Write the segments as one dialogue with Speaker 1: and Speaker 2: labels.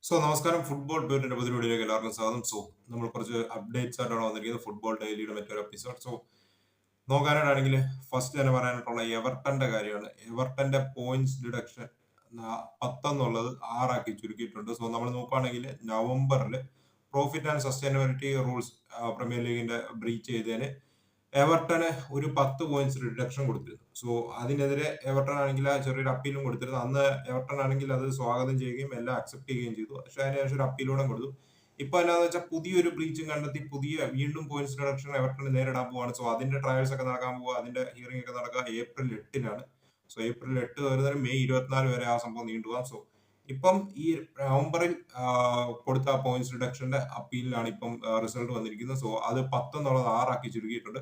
Speaker 1: നമസ്കാരം. ഫുട്ബോൾ ബേറ്റിന്റെ പുതിയ വീഡിയോയിലേക്ക് എല്ലാവർക്കും സ്വാഗതം. നമ്മൾ കുറച്ച് അപ്ഡേറ്റ്സ് ആയിട്ടാണ് വന്നിരിക്കുന്നത് ഫുട്ബോൾ ഡെയിലിയുടെ മറ്റൊരു എപ്പിസോഡ്. നോക്കാനായിട്ടാണെങ്കിൽ ഫസ്റ്റ് തന്നെ പറയാനായിട്ടുള്ള എവർട്ടന്റെ കാര്യമാണ്. എവർട്ടന്റെ പോയിന്റ്സ് ഡിഡക്ഷൻ 10 എന്നുള്ളത് 6 ആക്കി ചുരുക്കിയിട്ടുണ്ട്. നമ്മൾ നോക്കുകയാണെങ്കിൽ നവംബറിൽ profit and sustainability rules premier ലീഗിന്റെ ബ്രീച്ച് ചെയ്തതിന് എവർട്ടന് ഒരു 10 പോയിന്റ്സ് റിഡക്ഷൻ കൊടുത്തിരുന്നു. അതിനെതിരെ എവർട്ടൺ ആണെങ്കിൽ ചെറിയൊരു അപ്പീലും കൊടുത്തിരുന്നു. അന്ന് എവർട്ടൺ ആണെങ്കിൽ അത് സ്വാഗതം ചെയ്യുകയും എല്ലാം അക്സെപ്റ്റ് ചെയ്യുകയും ചെയ്തു. പക്ഷെ അതിനുശേഷം ഒരു അപ്പീലൂടെ കൊടുത്തു. ഇപ്പൊ എന്താണെന്ന് വെച്ചാൽ പുതിയൊരു ബ്രീച്ചും കണ്ടെത്തി വീണ്ടും പോയിന്റ്സ് റിഡക്ഷൻ എവർട്ടണ് നേരിടാൻ പോവാണ്. അതിന്റെ ട്രയൽസ് ഒക്കെ നടക്കാൻ പോവുക. അതിന്റെ ഹിയറിംഗ് ഒക്കെ നടക്കുക ഏപ്രിൽ 8-നാണ്. ഏപ്രിൽ 8 വരുന്നതിന് മെയ് 24 വരെ ആ സംഭവം നീണ്ടുപോകാം. ഇപ്പം ഈ നവംബറിൽ കൊടുത്ത പോയിന്റ്സ് റിഡക്ഷന്റെ അപ്പീലിലാണ് ഇപ്പം റിസൾട്ട് വന്നിരിക്കുന്നത്. അത് 10 എന്നുള്ളത് 6 ആക്കി ചുരുക്കിയിട്ടുണ്ട്.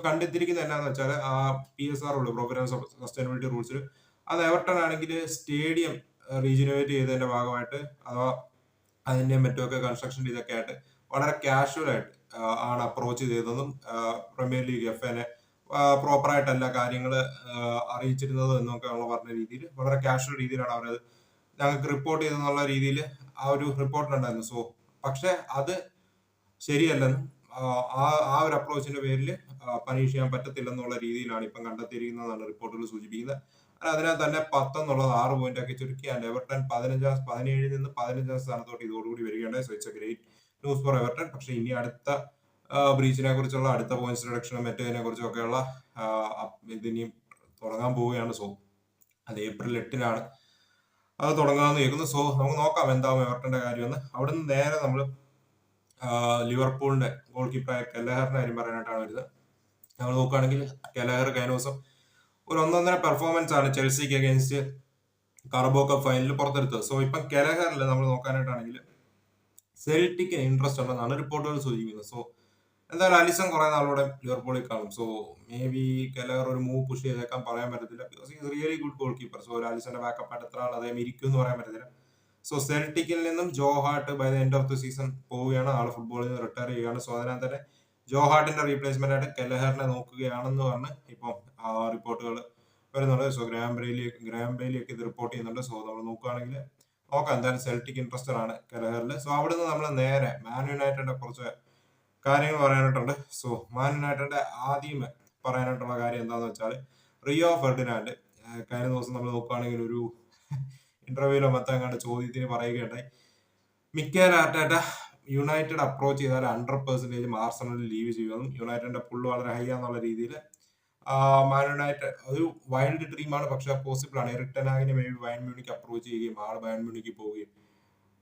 Speaker 1: കണ്ടെത്തിയിരിക്കുന്നത് എന്നാന്ന് വെച്ചാൽ ആ PSR ഉള്ളു, പ്രോഫിറ്റ് ആൻഡ് സസ്റ്റൈനബിലിറ്റി റൂൾസിൽ അത് എവർട്ടൺ ആണെങ്കിൽ സ്റ്റേഡിയം റീജനുവേറ്റ് ചെയ്തതിന്റെ ഭാഗമായിട്ട് അഥവാ അതിന്റെ മറ്റുമൊക്കെ കൺസ്ട്രക്ഷൻ ഇതൊക്കെ ആയിട്ട് വളരെ കാഷ്വൽ ആയിട്ട് ആണ് അപ്രോച്ച് ചെയ്തതെന്നും പ്രീമിയർ ലീഗ് FA പ്രോപ്പർ ആയിട്ടല്ല കാര്യങ്ങൾ അറിയിച്ചിരുന്നത് എന്നൊക്കെ ഉള്ള പറഞ്ഞ രീതിയിൽ വളരെ കാഷ്വൽ രീതിയിലാണ് അവരത് ഞങ്ങൾക്ക് റിപ്പോർട്ട് ചെയ്തെന്നുള്ള രീതിയിൽ ആ ഒരു റിപ്പോർട്ടിലുണ്ടായിരുന്നു. പക്ഷെ അത് ശരിയല്ലെന്നും ആ ഒരു അപ്രോച്ചിന്റെ പേരിൽ പണിഷ് ചെയ്യാൻ പറ്റത്തില്ലെന്നുള്ള രീതിയിലാണ് ഇപ്പം കണ്ടെത്തിയിരിക്കുന്നതാണ് റിപ്പോർട്ടുകൾ സൂചിപ്പിക്കുന്നത്. അതിനകത്ത് തന്നെ 10 എന്നുള്ളത് 6 പോയിന്റ് ആക്കി ചുരുക്കി ആൻഡ് എവർട്ടൺ 17 നിന്ന് 15 സ്ഥാനത്തോട്ട് ഇതോടുകൂടി വരികയുണ്ടായി. It's a great news for Everton. പക്ഷെ ഇനി അടുത്ത ബ്രീച്ചിനെ കുറിച്ചുള്ള അടുത്ത പോയിന്റ്സ് റിഡക്ഷനും മറ്റേതിനെ കുറിച്ചൊക്കെയുള്ള ഇതിനിയും തുടങ്ങാൻ പോവുകയാണ്. അത് ഏപ്രിൽ 8-നാണ് അത് തുടങ്ങാമെന്ന് കേൾക്കുന്നു. നമുക്ക് നോക്കാം എന്താവും എവർട്ടന്റെ കാര്യമെന്ന്. അവിടുന്ന് നേരെ നമ്മൾ ലിവർപൂളിന്റെ ഗോൾ കീപ്പറായ കെലഹറിന്റെ കാര്യം പറയാനായിട്ടാണ് വരുന്നത്. നമ്മൾ നോക്കുകയാണെങ്കിൽ കെലഹർ കഴിഞ്ഞ ദിവസം ഒരു ഒന്നൊന്നര പെർഫോമൻസ് ആണ് ചെൽസിക്ക് അഗേൻസ്റ്റ് കാർബോ കപ്പ് ഫൈനലിൽ പുറത്തെടുത്തത്. ഇപ്പം കെലഹറിൽ നമ്മൾ നോക്കാനായിട്ടാണെങ്കിൽ സെൽറ്റിക്ക് ഇൻട്രസ്റ്റ് ഉണ്ടെന്നാണ് റിപ്പോർട്ടുകൾ സൂചിപ്പിക്കുന്നത്. എന്തായാലും അലിസൺ കുറെ നാളോടെ ലിവർപൂളിൽ കാണും. മേ ബി കെലഹർ ഒരു മൂവ് പുഷ് ചെയ്തേക്കാൻ പറയാൻ പറ്റത്തില്ല. Because is really good goal keeper. ഒരു അലിസന്റെ ബാക്കപ്പ് ആയിട്ട് എത്ര ആൾ അദ്ദേഹം ഇരിക്കും എന്ന് പറയാൻ പറ്റത്തില്ല. സെൽറ്റിക്കിൽ നിന്നും Joe Hart by the end of the season പോവുകയാണ്. ആൾ ഫുട്ബോളിൽ നിന്ന് റിട്ടയർ ചെയ്യുകയാണ്. അതിനകത്ത് തന്നെ ജോ ഹാർട്ടിന്റെ റീപ്ലേസ്മെന്റ് ആയിട്ട് കെലഹറിനെ നോക്കുകയാണെന്ന് പറഞ്ഞ് ഇപ്പം റിപ്പോർട്ടുകൾ വരുന്നുണ്ട്. ഗ്രാം ബെയിലി ഒക്കെ ഇത് റിപ്പോർട്ട് ചെയ്യുന്നുണ്ട്. നമ്മൾ നോക്കുകയാണെങ്കിൽ നോക്കാം. എന്തായാലും സെൽറ്റിക് ഇൻട്രസ്റ്റഡ് ആണ് കെലഹറിൽ. അവിടുന്ന് നമ്മൾ നേരെ മാൻ യുണൈറ്റഡിന്റെ കുറച്ച് കാര്യങ്ങൾ പറയാനായിട്ടുണ്ട്. മാൻ യുണൈറ്റഡിന്റെ ആദ്യം പറയാനായിട്ടുള്ള കാര്യം എന്താണെന്ന് വെച്ചാൽ റിയോ ഫെർഡിനാൻഡ് കഴിഞ്ഞ ദിവസം നമ്മൾ നോക്കുകയാണെങ്കിൽ ഒരു ഇന്റർവ്യൂലോ മറ്റങ്ങാണ്ട് ചോദ്യത്തിന് പറയുകയുണ്ടായി, മിക്കേൽ ആർട്ടേറ്റ യുണൈറ്റഡ് അപ്രോച്ച് ചെയ്താൽ 100% ആർസണലിൽ ലീവ് ചെയ്യുമെന്നും യുണൈറ്റഡിന്റെ പുള്ള് വളരെ ഹൈ ആണെന്നുള്ള രീതിയിൽ മാൻ യുണൈറ്റഡ് ഒരു വൈൽഡ് ഡ്രീമാണ്. പക്ഷെ പോസിബിൾ ആണ്. എറിക് ടെൻ ഹാഗിനെ may be Bayern Munich approach ചെയ്യുകയും ആൾ ബയൺ മ്യൂണിക്ക് പോവുകയും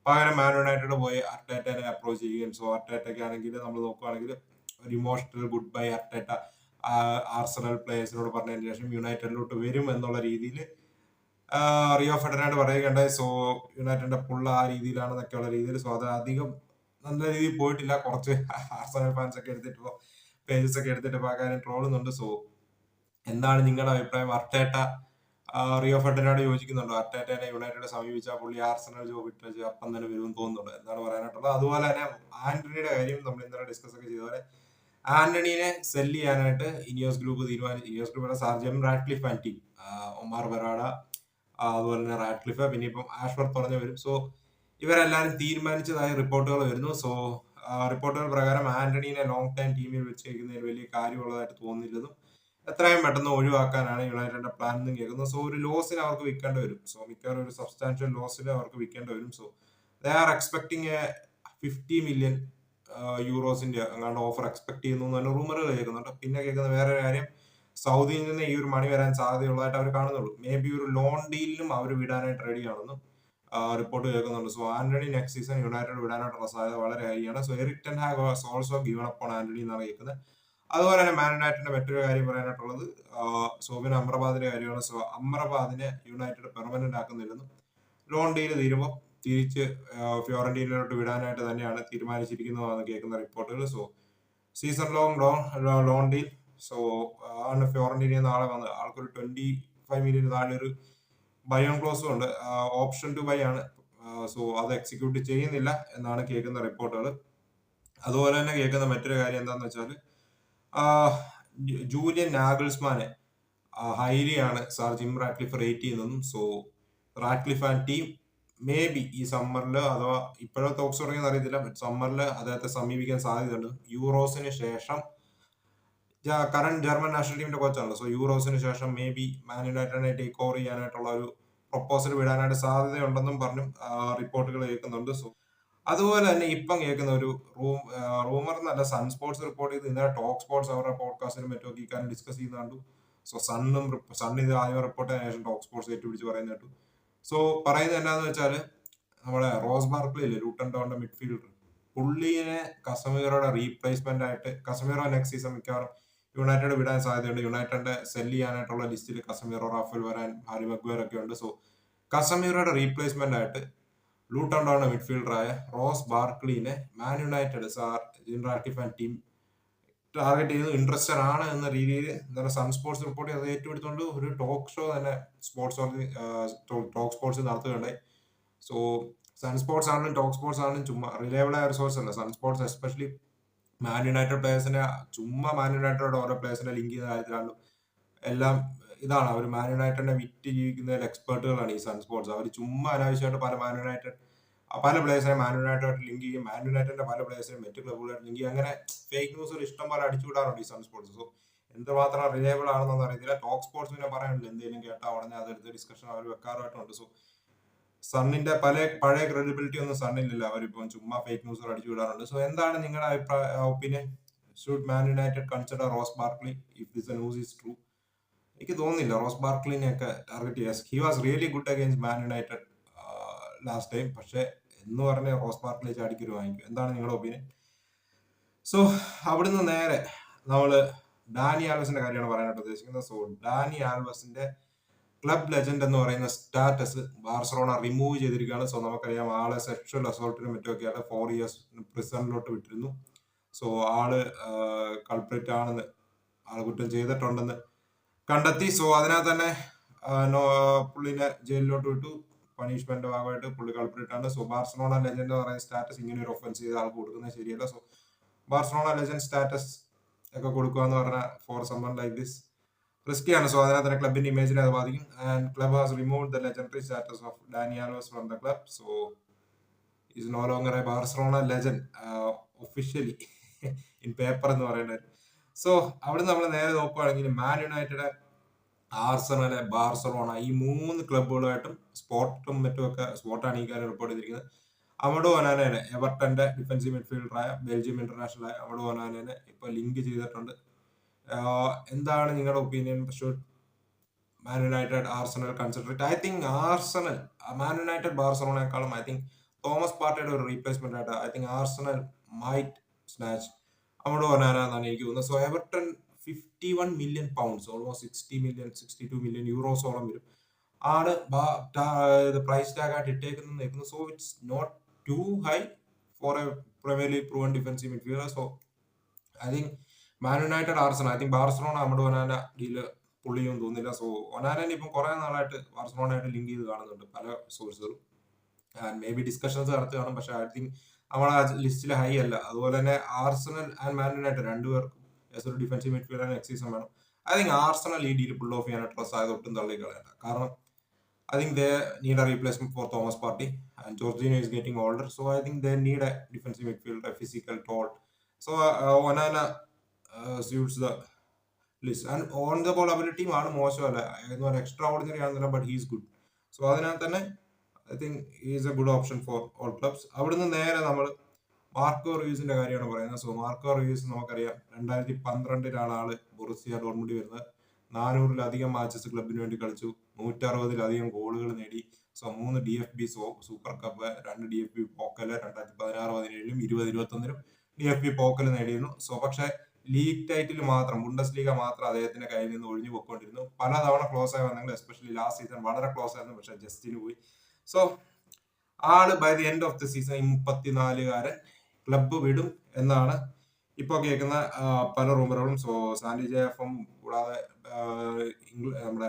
Speaker 1: പകരം മാൻ യുണൈറ്റഡ് പോയി അർട്ടേറ്റനെ അപ്രോച്ച് ചെയ്യുകയും അർട്ടേറ്റയ്ക്ക് ആണെങ്കിൽ നമ്മൾ നോക്കുകയാണെങ്കിൽ ഒരു emotional goodbye Arteta Arsenal പ്ലേയേഴ്സിനോട് പറഞ്ഞതിന് ശേഷം യുണൈറ്റഡിലോട്ട് വരും എന്നുള്ള രീതിയിൽ റിയോ ഫെർഡിനാൻഡ് പറയുകയുണ്ടായി. യുണൈറ്റഡിന്റെ പുള്ള ആ രീതിയിലാണെന്നൊക്കെയുള്ള രീതിയിൽ. അത് അധികം നല്ല രീതിയിൽ പോയിട്ടില്ല. കുറച്ച് ആർസണൽ ഫാൻസ് ഒക്കെ എടുത്തിട്ട് പേജസ് ഒക്കെ എടുത്തിട്ട് കാര്യം ട്രോളുന്നുണ്ട്. എന്താണ് നിങ്ങളുടെ അഭിപ്രായം? അർട്ടേറ്റ റിയോ ഫെർഡിനാൻഡ് യോജിക്കുന്നുണ്ടോ? അർട്ടേറ്റനെ യുണൈറ്റഡ് സമീപിച്ചാൽ പുള്ളി ആർസണൽ ജോബ് ഇട്ട് അപ്പം തന്നെ വരുമെന്ന് തോന്നുന്നുണ്ട്. എന്താണ് പറയാനായിട്ടുള്ളത്? അതുപോലെ തന്നെ ആന്റണിയുടെ കാര്യം നമ്മൾ ഇന്നലെ ഡിസ്കസ് ഒക്കെ ചെയ്തപോലെ ആന്റണിനെ സെല് ചെയ്യാനായിട്ട് ഇനിയോസ് ഗ്രൂപ്പ് തീരുമാനിച്ചു. Ineos group sir Jim Ratcliffe and team, Omar Berrada, അതുപോലെ തന്നെ റാഡ്ക്ലിഫ്, പിന്നെ ഇപ്പം ആഷ്വർത്ത് പറഞ്ഞു വരും. ഇവരെല്ലാവരും തീരുമാനിച്ചതായി റിപ്പോർട്ടുകൾ വരുന്നു. റിപ്പോർട്ടുകൾ പ്രകാരം ആന്റണീനെ ലോങ് ടൈം ടീമിൽ വെച്ചേക്കുന്നതിൽ വലിയ കാര്യമുള്ളതായിട്ട് തോന്നുന്നില്ലെന്നും എത്രയും പെട്ടെന്ന് ഒഴിവാക്കാനാണ് യുണൈറ്റഡിന്റെ പ്ലാൻ എന്നും കേൾക്കുന്നത്. ഒരു ലോസിന് അവർക്ക് വിൽക്കേണ്ടി വരും. മിക്കവാറും ഒരു സബ്സ്റ്റാൻഷ്യൽ ലോസിൽ അവർക്ക് വിൽക്കേണ്ടി വരും. They are expecting a 50 million യൂറോസിന്റെ അങ്ങാണ്ട് ഓഫർ എക്സ്പെക്ട് ചെയ്യുന്നു എന്ന് റൂമറുകൾ കേൾക്കുന്നുണ്ട്. പിന്നെ കേൾക്കുന്ന വേറെ കാര്യം, സൗദിയിൽ നിന്ന് ഈ ഒരു മണി വരാൻ സാധ്യതയുള്ളതായിട്ട് അവർ കാണുന്നുള്ളൂ. മേ ബി ഒരു ലോൺ ഡീലിനും അവർ വിടാനായിട്ട് റെഡിയാണെന്നും റിപ്പോർട്ട് കേൾക്കുന്നുണ്ട്. ആന്റണി നെക്സ്റ്റ് സീസൺ യുണൈറ്റഡ് വിടാനായിട്ടുള്ള സാധ്യത വളരെ ഹൈ ആണ്. Erik ten Hag was also given up on Antony എന്നാണ് കേൾക്കുന്നത്. അതുപോലെ തന്നെ മാൻ യുണൈറ്റഡിന്റെ മറ്റൊരു കാര്യം പറയാനായിട്ടുള്ളത് സോബിൻ അമ്രബാദിന്റെ കാര്യമാണ്. അമ്രബാദിനെ യുണൈറ്റഡ് പെർമനന്റ് ആക്കുന്നില്ലെന്നും ലോൺ ഡീല് തീരുമ്പോൾ തിരിച്ച് ഫ്യോറന്റീനയിലോട്ട് വിടാനായിട്ട് തന്നെയാണ് തീരുമാനിച്ചിരിക്കുന്നതെന്ന് കേൾക്കുന്ന റിപ്പോർട്ടുകൾ. Season loan deal. ആണ് ഫ്യോറന്റീനയിൽ നാളെ വന്ന് ആൾക്കൊരു 25 മില്യൺ താഴെ ഒരു ബൈ ഓൺ ക്ലോസും ഉണ്ട്. ഓപ്ഷൻ ടു ബൈ ആണ്. അത് എക്സിക്യൂട്ട് ചെയ്യുന്നില്ല എന്നാണ് കേൾക്കുന്ന റിപ്പോർട്ടുകൾ. അതുപോലെ തന്നെ കേൾക്കുന്ന മറ്റൊരു കാര്യം എന്താന്ന് വെച്ചാൽ ജൂലിയൻ നാഗിൾസ്മാനെ ഹൈലി ആണ് സാർ ജിം റാഡ്ക്ലിഫ് റേറ്റ് ചെയ്യുന്നതും. Radcliffe and team may be ഈ സമ്മറിൽ അഥവാ ഇപ്പോഴും ടോക്സ് തുടങ്ങിയെന്ന് അറിയത്തില്ല, ബട്ട് സമ്മറിൽ അദ്ദേഹത്തെ സമീപിക്കാൻ സാധ്യതയുണ്ട്. യൂറോസിന് ശേഷം കറന്റ് ജർമ്മൻ നാഷണൽ ടീമിന്റെ കോച്ചാണല്ലോ, സോ യൂറോസിന് ശേഷം മേ ബി മാൻ യുണൈറ്റഡിനെ ടേക്ക് ഓവർ ചെയ്യാനായിട്ടുള്ള ഒരു പ്രൊപ്പോസൽ വിടാനായിട്ട് സാധ്യതയുണ്ടെന്നും പറഞ്ഞും റിപ്പോർട്ടുകൾ കേൾക്കുന്നുണ്ട്. സോ അതുപോലെ തന്നെ ഇപ്പം കേൾക്കുന്ന ഒരു റൂമർ എന്നല്ല, സൺ സ്പോർട്സ് റിപ്പോർട്ട് ചെയ്ത് ഇന്നലെ ടോക്ക് സ്പോർട്സ് അവരുടെ പോഡ്കാസ്റ്റിലും മറ്റൊക്കെ ഈ കാര്യം ഡിസ്കസ് ചെയ്യുന്ന കണ്ടു. സോ സൺ ഇത് ആദ്യം റിപ്പോർട്ട് ചെയ്തതിനു ശേഷം ടോക്ക് സ്പോർട്സ് ഏറ്റുപിടിച്ച് പറയുന്ന കേട്ടു. സോ പറയുന്നത് എന്നാന്ന് വെച്ചാല് നമ്മുടെ റോസ് ബാർക്ലി ഇല്ലേ, ലൂട്ടൺ ടൗണിന്റെ മിഡ്ഫീൽഡർ, പുള്ളിയെ കസമീറോയുടെ റീപ്ലേസ്മെന്റ് ആയിട്ട് കസമീറോ നെക്സ്റ്റ് സീസൺ മിക്കവാറും യുണൈറ്റഡ് വിടാൻ സാധ്യതയുണ്ട്. യുണൈറ്റഡിന്റെ സെല് ചെയ്യാനായിട്ടുള്ള ലിസ്റ്റിൽ Casemiro, Raphael Varane, Harry Maguire ഒക്കെ ഉണ്ട്. സോ കസമീറോയുടെ റീപ്ലേസ്മെന്റ് ആയിട്ട് ലൂട്ടൺ ടൗണിന്റെ മിഡ്ഫീൽഡറായ റോസ് ബാർക്ലീനെ Man United Jim Ratcliffe and team target ചെയ്ത് ഇൻട്രസ്റ്റഡ് ആണ് എന്ന രീതിയിൽ ഇന്നലെ സൺ സ്പോർട്സ് റിപ്പോർട്ട് ചെയ്ത് ഏറ്റെടുത്തുകൊണ്ട് ഒരു ടോക്ക് ഷോ തന്നെ ടോക്ക് സ്പോർട്സ് നടത്തുകയുണ്ടായി. സോ സൺ സ്പോർട്സ് ആണെങ്കിലും ടോക്ക് സ്പോർട്സ് ആണെങ്കിലും ചുമ്മാ റിലയബിൾ ആയ ഒരു സോഴ്സ് അല്ല. Sun sports especially Man United പ്ലേയേഴ്സിനെ ചുമ്മാ മാൻ യുണൈറ്റഡ് ഓരോ പ്ലേയേഴ്സിനെ ലിങ്ക് ചെയ്യുന്ന കാര്യത്തിലാണെങ്കിലും എല്ലാം ഇതാണ്. അവർ മാൻ യുണൈറ്റഡിനെ വിറ്റ് ജീവിക്കുന്നതിൽ എക്സ്പെർട്ടുകളാണ് ഈ സൺ സ്പോർട്സ്. അവർ ചുമ്മാ അനാവശ്യമായിട്ട് പല പ്ലേയേഴ്സിനെ മാൻ യുണൈറ്റഡ് ലിങ്ക് ചെയ്യും, മാൻ യുണൈറ്റഡിന്റെ പല പ്ലേയേഴ്സിനെ മറ്റു ക്ലബുകളായിട്ട് ലിങ്ക് ചെയ്യും. അങ്ങനെ ഫേക്ക് ന്യൂസുകൾ ഇഷ്ടം പോലെ അടിച്ചുവിടാറുണ്ട് ഈ സൺ സ്പോർട്സ്. സോ എന്തുമാത്രം റിലയബിൾ ആണെന്നൊന്നും അറിയത്തില്ല. ടോക്ക് സ്പോർട്സ് പിന്നെ പറയാനില്ല, എന്തെങ്കിലും കേട്ടാൽ ഉടനെ അതെടുത്ത് ഡിസ്കഷൻ അവർ വെക്കാറായിട്ടുണ്ട്. സോ സണ്ണിന്റെ പഴയ ക്രെഡിബിലിറ്റി ഒന്നും സണ്ണിലില്ല. അവരിപ്പം ചുമ്മാ ഫേക്ക് ന്യൂസുകൾ അടിച്ചു വിടാറുണ്ട്. സോ എന്താണ് നിങ്ങളുടെ opinion? Should Man United consider rose Barkley if this news is true? എനിക്ക് തോന്നുന്നില്ല റോസ് ബാർക്ലിനെ ഒക്കെ ടാർഗറ്റ് ചെയ്യാൻ. He was really good against Man United last time. പക്ഷെ എന്ന് പറഞ്ഞ റോസ് ബാർക്ലി ചാടിക്കൊരു വാങ്ങിക്കും. എന്താണ് നിങ്ങളുടെ ഒപ്പീനിയൻ? സോ അവിടുന്ന് നേരെ നമ്മള് ഡാനി ആൽവസിന്റെ കാര്യമാണ് പറയാനായിട്ട് ഉദ്ദേശിക്കുന്നത്. സോ ഡാനി ആൽവസിന്റെ ക്ലബ് ലെജൻഡ് എന്ന് പറയുന്ന സ്റ്റാറ്റസ് ബാർസലോണ റിമൂവ് ചെയ്തിരിക്കുകയാണ്. സോ നമുക്കറിയാം ആളെ സെക്ഷൽ അസോൾട്ടിനും മറ്റുമൊക്കെയാണ് 4 years പ്രിസണിലോട്ട് വിട്ടിരുന്നു. സോ ആള് കൾപ്രിറ്റ് ആണെന്ന്, ആള് കുറ്റം ചെയ്തിട്ടുണ്ടെന്ന് കണ്ടെത്തി. സോ അതിനകത്ത് തന്നെ പുള്ളിനെ ജയിലിലോട്ട് വിട്ടു. പണിഷ്മെന്റ് ഭാഗമായിട്ട് പുള്ളി കൾപ്രിറ്റ് ആണ്. സോ ബാർസലോണ ലെജൻഡ് എന്ന് പറയുന്ന സ്റ്റാറ്റസ് ഇങ്ങനെ ഒരു ഒഫൻസ് ചെയ്ത ആൾക്ക് കൊടുക്കുന്നത് ശരിയല്ല. സോ ബാർസലോണ ലെജൻഡ് സ്റ്റാറ്റസ് ഒക്കെ കൊടുക്കുക എന്ന് പറഞ്ഞാൽ ഫോർ സമ്മൺ ലൈക്ക് ദിസ് റിസ്കിയാണ്. സോ അതിനകത്ത് തന്നെ ക്ലബിന്റെ ഇമേജിനെ അത് ബാധിക്കും. And club has removed the legendary status of Dani Alves from the club. So is no longer a Barcelona legend officially in paper എന്ന് പറയേണ്ടത്. സോ അവിടെ നമ്മൾ നേരെ നോക്കുകയാണെങ്കിൽ മാൻ യുണൈറ്റഡ്, ആർസണല്, ബാർസലോണ ഈ 3 ക്ലബുകളുമായിട്ടും സ്പോർട്ടും മറ്റുമൊക്കെ സ്പോർട്ടാണ് ഈ കാര്യം റിപ്പോർട്ട് ചെയ്തിരിക്കുന്നത്. അമഡോ ഒനാനയെ, എവർട്ടന്റെ ഡിഫൻസീവ് മിഡ്ഫീൽഡറായ ബെൽജിയം ഇന്റർനാഷണൽ ആയ അമഡോ ഒനാനയെ ഇപ്പൊ ലിങ്ക് ചെയ്തിട്ടുണ്ട്. എന്താണ് നിങ്ങളുടെ opinion? Should Man United Arsenal consider it? I think Arsenal Man United ബാർസലോണയെക്കാളും ഐ തിങ്ക് തോമസ് പാർട്ടിയുടെ ഒരു റീപ്ലേസ്മെന്റ് ആയിട്ട് I think Arsenal might snatch Amadou Onana എന്നാണ് എനിക്ക് തോന്നുന്നത്. So Everton 51 million pounds, almost 60 million 62 million യൂറോസോളം വരും ആണ് പ്രൈസ് ടാഗ് ആയിട്ട് ഇട്ടേക്കുന്നത് നിൽക്കുന്നത്. So it's not to high for a Premier League proven defensive midfielder. So I think Man United Arsenal, I think Barcelona Amadou Onana deal പുള്ളിയൊന്നും തോന്നില്ല. So ഒനാനെ ഇപ്പം കുറെ നാളായിട്ട് ബാർസലോണയായിട്ട് ലിങ്ക് ചെയ്ത് കാണുന്നുണ്ട് പല സോഴ്സുകളും. മേ ബി ഡിസ്കഷൻസ് നടത്തി കാണും. പക്ഷെ ഐ തിങ്ക് നമ്മളെ ലിസ്റ്റിൽ ഹൈ അല്ല. അതുപോലെ തന്നെ ആർസണൽ ആൻഡ് മാൻ യുണൈറ്റഡ് രണ്ടുപേർക്കും ഒരു ഡിഫൻസീവ് മിഡ്ഫീൽഡർ നെക്സ്റ്റ് സീസൺ വേണം. ഐ തിങ്ക് ആർസണൽ ഈ ഡീൽ പുൾ ഓഫ് ചെയ്യാനായിട്ടുള്ള സാധ്യത ഒട്ടും തള്ളിക്കളയണ്ട. കാരണം I think they need a replacement for Thomas Partey and Jorginho is getting older. So I think they need a defensive midfielder, physical, tall. So Onana suits the list. And on the ball അബിലിറ്റിയും ആണ് മോശമല്ല, extraordinary ആണെന്നില്ല, but he's good. So അതിനകത്ത് തന്നെ I think is A good option for all clubs. അവിടുന്ന് നേരെ നമ്മൾ Marco റൂയിസിന്റെ കാര്യമാണ് പറയുന്നത്. സോ മാർക്കോ റൂയിസ് നമുക്കറിയാം 2012 ആള് ബൊറുസിയ ഡോർട്ട്മുണ്ടിൽ വരുന്നത്. 400-ലധികം മാച്ചസ് ക്ലബിന് വേണ്ടി കളിച്ചു, 160-ലധികം ഗോളുകൾ നേടി. So 3 DFB super cup, 2 DFB പോക്കല് 2016-17 2021 DFB പോക്കല് നേടിയിരുന്നു. സോ പക്ഷെ ലീഗ് ടൈറ്റിൽ മാത്രം, ബുണ്ടസ് ലീഗ മാത്രം അദ്ദേഹത്തിന്റെ കയ്യിൽ നിന്ന് ഒഴിഞ്ഞു പോയിക്കൊണ്ടിരുന്നു. പലതവണ ക്ലോസ് ആയി വന്നെങ്കിൽ എസ്പെഷ്യലി ലാസ്റ്റ് സീസൺ വളരെ ക്ലോസ് ആയിരുന്നു, പക്ഷെ ജസ്റ്റിന് പോയി. സോ ആള് by the end of the season 34-കാരൻ ക്ലബ്ബ് വിടും എന്നാണ് ഇപ്പോൾ കേൾക്കുന്ന പല റൂമറുകളും. സോ സാൻഡി ജെഫും കൂടാതെ നമ്മുടെ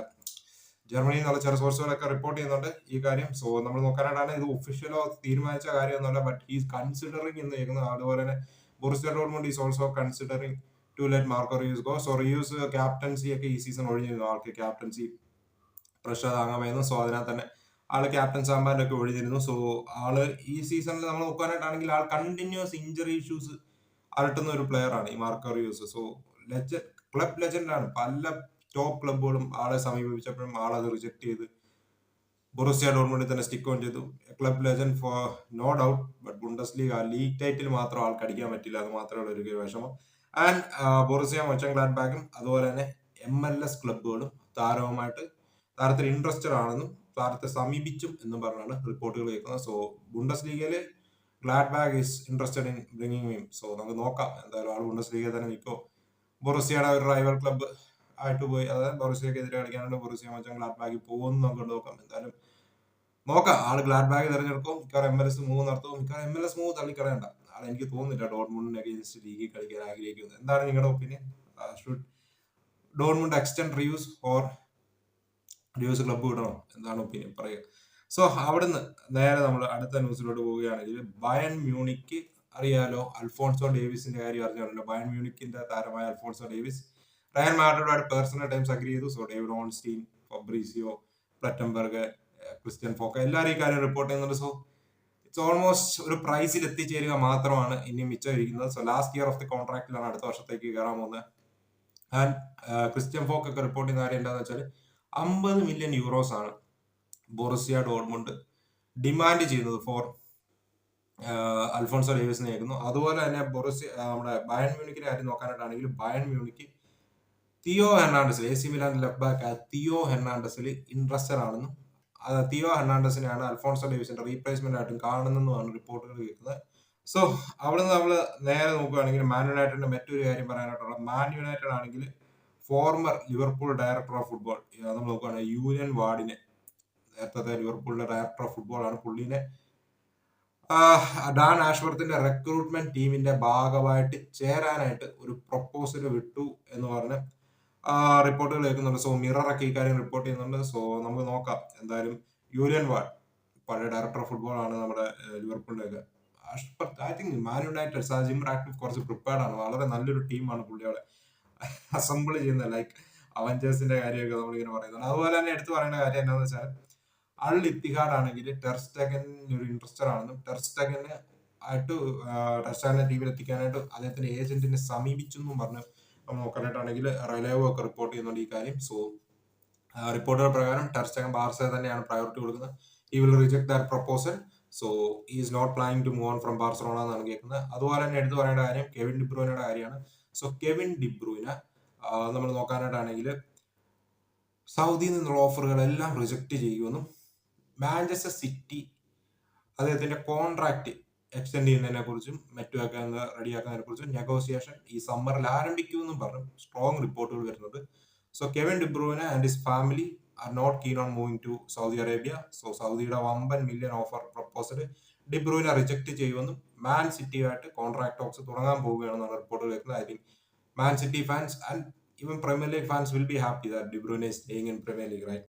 Speaker 1: ജർമ്മനിയിൽ നിന്നുള്ള ചില സോഴ്സുകളൊക്കെ റിപ്പോർട്ട് ചെയ്യുന്നുണ്ട് ഈ കാര്യം. സോ നമ്മൾ നോക്കാനായിട്ടാണ്, ഇത് ഒഫീഷ്യലോ തീരുമാനിച്ച കാര്യമൊന്നുമല്ല, ബട്ട് ഹീസ് കൺസിഡറിങ് എന്ന് കേൾക്കുന്നത്. അതുപോലെ തന്നെ Borussia Dortmund is also considering to let Marco Reus go. So Reus captaincy ഒക്കെ ഈ സീസൺ ഒഴിഞ്ഞിരുന്നു, ആൾക്ക് ക്യാപ്റ്റൻസി പ്രഷർ താങ്ങാമായിരുന്നു. സോ അതിനകത്ത് തന്നെ ആള് ക്യാപ്റ്റൻ സാമ്പാന്റെ ഒക്കെ ഒഴിഞ്ഞിരുന്നു. സോ ആള് ഈ സീസണിൽ നമ്മൾ നോക്കാനായിട്ടാണെങ്കിൽ ആൾ കണ്ടിന്യൂസ് ഇഞ്ചറി ഇഷ്യൂസ് അലട്ടുന്ന ഒരു പ്ലെയർ ആണ് ഈ Marco Reus. So club legend ആണ്. പല ടോപ്പ് ക്ലബുകളും ആളെ സമീപിച്ചപ്പോഴും ആൾ അത് റിജക്ട് ചെയ്ത് ബൊറൂസിയ ഡോർട്ട്മുണ്ടിൽ തന്നെ സ്റ്റിക്ക് ഓൺ ചെയ്തു. Club legend for no doubt. But Bundesliga league title മാത്രം ആൾക്ക് അടിക്കാൻ പറ്റില്ല. അത് മാത്രമേ ഉള്ള ഒരു വിഷമം. ആൻഡ് ബൊറൂസിയ മൊച്ചൻഗ്ലാഡ്ബാക്കും അതുപോലെ തന്നെ MLS ക്ലബുകളും താരത്തിൽ ഇൻട്രസ്റ്റഡ് ആണെന്നും താരത്തെ സമീപിച്ചും എന്നും പറഞ്ഞാണ് റിപ്പോർട്ടുകൾ കേൾക്കുന്നത്. സോ ബുണ്ടസ്ലീഗയില് Gladbach is interested in bringing him. So നമുക്ക് നോക്കാം എന്തായാലും ആൾ ബുണ്ടസ്ലീഗയിൽ തന്നെ നിൽക്കോ. ബൊറൂസിയയുടെ ഒരു റൈവൽ ക്ലബ്ബ് ആയിട്ട് പോയി, അതായത് ബൊറൂസിയക്കെതിരെ കളിക്കാനായിട്ട് ബൊറൂസിയ മൊച്ചൻഗ്ലാഡ്ബാഗിൽ പോകുമെന്ന് നമുക്ക് നോക്കാം. എന്തായാലും നോക്കാം ആള് ഗ്ലാഡ്ബാഗ് തിരഞ്ഞെടുക്കും. മിക്കവാറും MLS മൂവ് നടത്തും. മിക്കവാറും MLS മൂവ് തള്ളിക്കളയണ്ട. ആളെ എനിക്ക് തോന്നുന്നില്ല ഡോർട്ട്മുണ്ടിന് അഗെയിൻസ്റ്റ് ലീഗിൽ കളിക്കാൻ ആഗ്രഹിക്കുന്നത്. എന്താണ് നിങ്ങളുടെ opinion? Should Dortmund extend Reus or Reus club വിടണോ? എന്താണ് ഒപ്പീനിയൻ പറയുക. സോ അവിടുന്ന് നേരെ നമ്മൾ അടുത്ത ന്യൂസിലോട്ട് പോവുകയാണെങ്കിൽ ബയൺ മ്യൂണിക്ക് അറിയാലോ, അൽഫോൺസോ ഡേവിസിന്റെ കാര്യം അറിഞ്ഞാണല്ലോ. ബയൺ മ്യൂണിക്കിന്റെ താരമായ അൽഫോൺസോ ഡേവിസ് റയൽ മാഡ്രിഡുമായിട്ട് പേഴ്സണൽ ടൈംസ് അഗ്രി ചെയ്തു. So David Ornstein, Fabrizio Plettenberg, Christian Falk എല്ലാവരും ഈ കാര്യം റിപ്പോർട്ട് ചെയ്യുന്നുണ്ട്. സോ ഇറ്റ്സ് ഓൾമോസ്റ്റ് ഒരു പ്രൈസിൽ എത്തിച്ചേരുക മാത്രമാണ് ഇനി മിച്ചം ഇരിക്കുന്നത്. So last year of the കോൺട്രാക്റ്റിലാണ് അടുത്ത വർഷത്തേക്ക് കയറാൻ പോകുന്നത്. ആൻഡ് ക്രിസ്ത്യൻ ഫോക്ക് ഒക്കെ റിപ്പോർട്ട് ചെയ്യുന്ന കാര്യം എന്താണെന്ന് വെച്ചാൽ 50 മില്യൺ യൂറോസ് ആണ് ബൊറൂസിയ ഡോർട്ട്മുണ്ട് ഡിമാൻഡ് ചെയ്യുന്നത് ഫോർ അൽഫോൺസോ ഡേവിസിനെ ആയിരുന്നു. അതുപോലെ തന്നെ നമ്മുടെ ബയൺ മ്യൂണിക്കിന്റെ കാര്യം നോക്കാനായിട്ടാണെങ്കിൽ ബയൺ മ്യൂണിക്ക് തിയോ ഹെർണാണ്ടസിൽ, AC Milan left back Theo ഹെർണാണ്ടസിൽ ഇൻട്രസ്റ്റഡ് ആണെന്നും തിയോ ഹെർണാണ്ടസിനെയാണ് അൽഫോൺസോ ഡേവിസിന്റെ റീപ്ലേസ്മെന്റ് ആയിട്ടും കാണുന്നതെന്നുമാണ് റിപ്പോർട്ടുകൾ കേൾക്കുന്നത്. സോ അവിടെ നിന്ന് നമ്മൾ നേരെ നോക്കുകയാണെങ്കിൽ മാൻ യുണൈറ്റഡിന്റെ മറ്റൊരു കാര്യം പറയാനായിട്ടുള്ള, മാൻ യുണൈറ്റഡ് ആണെങ്കിൽ former Liverpool director of football നമ്മൾ നോക്കുകയാണെങ്കിൽ യൂലിയൻ വാർഡിനെ, നേരത്തെ ലിവർപൂളിന്റെ ഡയറക്ടർ ഓഫ് ഫുട്ബോൾ ആണ്, പുള്ളിനെ ഡാൻ ആഷ്വർത്തിന്റെ റിക്രൂട്ട്മെന്റ് ടീമിന്റെ ഭാഗമായിട്ട് ചേരാനായിട്ട് ഒരു പ്രൊപ്പോസൽ വിട്ടു എന്ന് പറഞ്ഞ് റിപ്പോർട്ടുകൾ കേൾക്കുന്നുണ്ട്. സോ മിററൊക്കെ ഈ കാര്യം റിപ്പോർട്ട് ചെയ്യുന്നുണ്ട്. സോ നമുക്ക് നോക്കാം. എന്തായാലും യൂലിയൻ വാർഡ് പഴയ ഡയറക്ടർ ഓഫ് ഫുട്ബോൾ ആണ് നമ്മുടെ ലിവർപൂളിന്റെ. I think Man United Jim Ratcliffe കുറച്ച് പ്രിപ്പയർഡ് ആണ്. വളരെ നല്ലൊരു ടീമാണ് പുള്ളിയോടെ അസംബിൾ ചെയ്യുന്നത്. ലൈക്ക് അവഞ്ചേഴ്സിന്റെ കാര്യമൊക്കെ നമ്മളിങ്ങനെ പറയുന്നുണ്ട്. അതുപോലെ തന്നെ എടുത്തു പറയേണ്ട കാര്യം എന്താണെന്ന് വെച്ചാൽ അൽ ഇത്തിഹാഡ് ആണെങ്കിൽ ടെർസ്റ്റഗന് ഒരു ഇൻട്രസ്റ്റഡ് ആണെന്നും ടെർസ്റ്റഗനെ ടീമിൽ എത്തിക്കാനായിട്ട് അദ്ദേഹത്തിന്റെ ഏജന്റിനെ സമീപിച്ചു എന്നും പറഞ്ഞു നമ്മൾ നോക്കാനായിട്ടാണെങ്കിൽ റെലേവോ ഒക്കെ റിപ്പോർട്ട് ചെയ്യുന്നുണ്ട് ഈ കാര്യം. സോ റിപ്പോർട്ടുകൾ പ്രകാരം ടെർസ്റ്റഗൻ ബാർസ തന്നെയാണ് പ്രയോറിറ്റി കൊടുക്കുന്നത്. He will reject that proposal. So is not planning to move on from Barcelona എന്നാണ് കേൾക്കുന്നത്. അതുപോലെ തന്നെ എടുത്തു പറയേണ്ട കാര്യം കെവിൻ ഡിബ്രൂയിനയുടെ കാര്യമാണ്. സോ കെവിൻ ഡിബ്രൂയിനെ നമ്മൾ നോക്കാനായിട്ടാണെങ്കിൽ സൗദിയിൽ നിന്നുള്ള ഓഫറുകളെല്ലാം റിജക്ട് ചെയ്യുമെന്നും മാഞ്ചസ്റ്റർ സിറ്റി അദ്ദേഹത്തിന്റെ കോൺട്രാക്ട് എക്സ്റ്റെൻഡ് ചെയ്യുന്നതിനെ കുറിച്ചും മറ്റുമൊക്കെ റെഡിയാക്കുന്നതിനെ കുറിച്ചും നെഗോസിയേഷൻ ഈ സമ്മറിൽ ആരംഭിക്കുമെന്നും പറഞ്ഞു സ്ട്രോങ് റിപ്പോർട്ടുകൾ വരുന്നുണ്ട്. So Kevin De Bruyne and his family are not keen on moving to Saudi Arabia. So സൗദിയുടെ 50 മില്യൺ ഓഫർ പ്രപ്പോസൽ ഡിബ്രൂയിനെ റിജക്ട് ചെയ്യുമെന്നും മാൻ സിറ്റിയുമായിട്ട് കോൺട്രാക്ട് ടോക്സ് തുടങ്ങാൻ പോവുകയാണെന്നാണ് റിപ്പോർട്ടുകൾ കേൾക്കുന്നത്. I think Man City fans and even Premier League fans will be happy that De Bruyne is staying in Premier League, right?